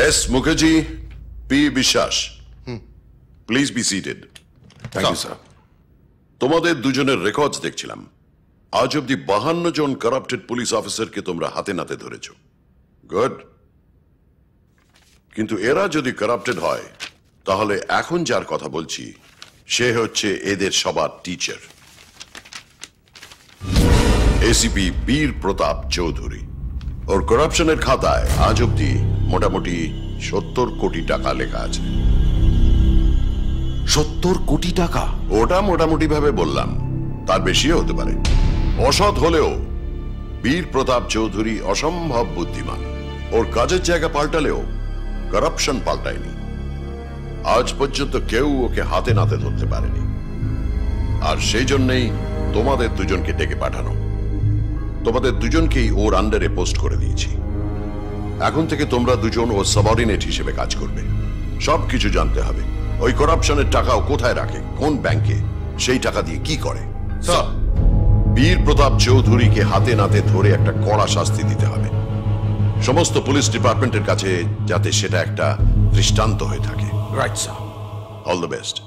S Mukherjee, P Biswas, please be seated. Thank you sir. তোমাদের দুজনের records দেখছিলাম। আজ অব্দি 52 জন কারাপ্টেড পুলিশ অফিসারকে তোমরা হাতে নাতে ধরেছ। গুড। কিন্তু এরা যদি কারাপ্টেড হয় তাহলে এখন যার কথা বলছি সে হচ্ছে এদের সবার টিচার, এসিপি বীর প্রতাপ চৌধুরী। ওর করাপশনের খাতায় আজ অব্দি মোটামুটি 70 কোটি টাকা লেখা আছে। 70 কোটি টাকা? ওটা মোটামুটি ভাবে বললাম, তার বেশিও হতে পারে। অসৎ হলেও বীর প্রতাপ চৌধুরী অসম্ভব বুদ্ধিমান। ওর কাজের জায়গা পাল্টালেও করাপশন পাল্টায়নি। আজ পর্যন্ত কেউ ওকে হাতে নাতে ধরতে পারেনি। আর সেই জন্যই তোমাদের দুজনকে ডেকে পাঠানো। তোমাদের দুজনকেই ওর আন্ডারে পোস্ট করে দিয়েছি। এখন থেকে তোমরা দুজন ওর সাবঅর্ডিনেট হিসেবে কাজ করবে। সবকিছু জানতে হবে। ওই করাপশনের টাকাও কোথায় রাখে, কোন ব্যাংকে, সেই টাকা দিয়ে কি করে। বীর প্রতাপ চৌধুরীকে হাতে নাতে ধরে একটা কড়া শাস্তি দিতে হবে সমস্ত পুলিশ ডিপার্টমেন্টের কাছে, যাতে সেটা একটা দৃষ্টান্ত হয়ে থাকে। Right sir. All the best.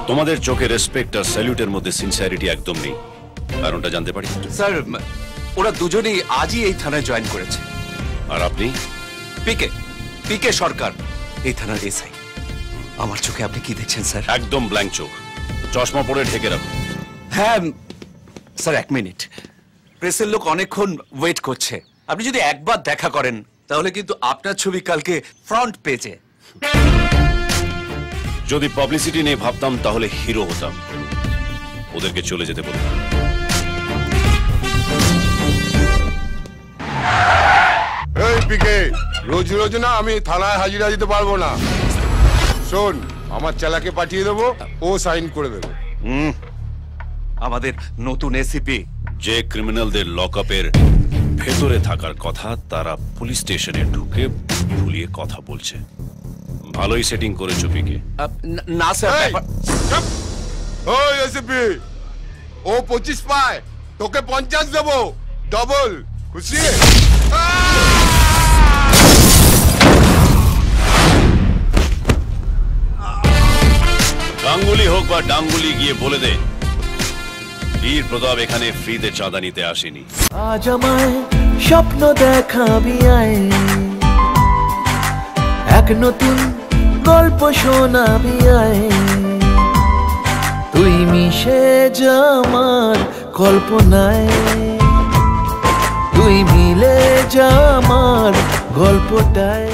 তোমাদের চোখে রেসপেক্ট আর স্যালুটের মধ্যে সিনসিয়ারিটি একদম নেই, কারণটা জানতে পারি? স্যার, ওরা দুজনেই আজই এই থানায় জয়েন করেছে। আর আপনি? পিকে সরকার, এই থানার এসআই। আমার চোখে আপনি কি দেখছেন স্যার? একদম ব্ল্যাঙ্ক চোখ, চশমা পরে ঢেকে রাখুন। হ্যাঁ স্যার, 1 মিনিট। প্রেসের লোক অনেকক্ষণ ওয়েট করছে। আপনি যদি একবার দেখা করেন তাহলে কিন্তু আপনার ছবি কালকে ফ্রন্ট পেজে। যদি পাবলিসিটি নিয়ে ভাবতাম তাহলে হিরো হতাম। ওদেরকে চলে যেতে বলুন। এই পিকে, রোজ রোজ না আমি থানায় হাজিরা দিতে পারবো না। শোন, আমার চালাকে পাঠিয়ে দেবো, ও সাইন করে দেবে। আমাদের নতুন এসিপি। যে ক্রিমিনালদের লকআপের ভেতরে থাকার কথা তারা পুলিশ স্টেশনে ঢুকে ভুলিয়ে কথা বলছে। ভালোই সেটিং করেছো পিকে। না স্যার। ওই এসিপি, ও 25 পায়, তোকে 50 দেবো, ডবল। খুশি? গাঙ্গুলি হোক বা ডাঙ্গুলি গিয়ে বলে দে বীর প্রতাপ এখানে ফ্রিতে চাঁদা নিতে আসেনি। আজ আমায় স্বপ্ন দেখাবি আয়, এক নতুন গল্প শোনাবি আয়, তুই মিশে যা আমার কল্পনায়, তুই মিলে যা আমার গল্পটায়।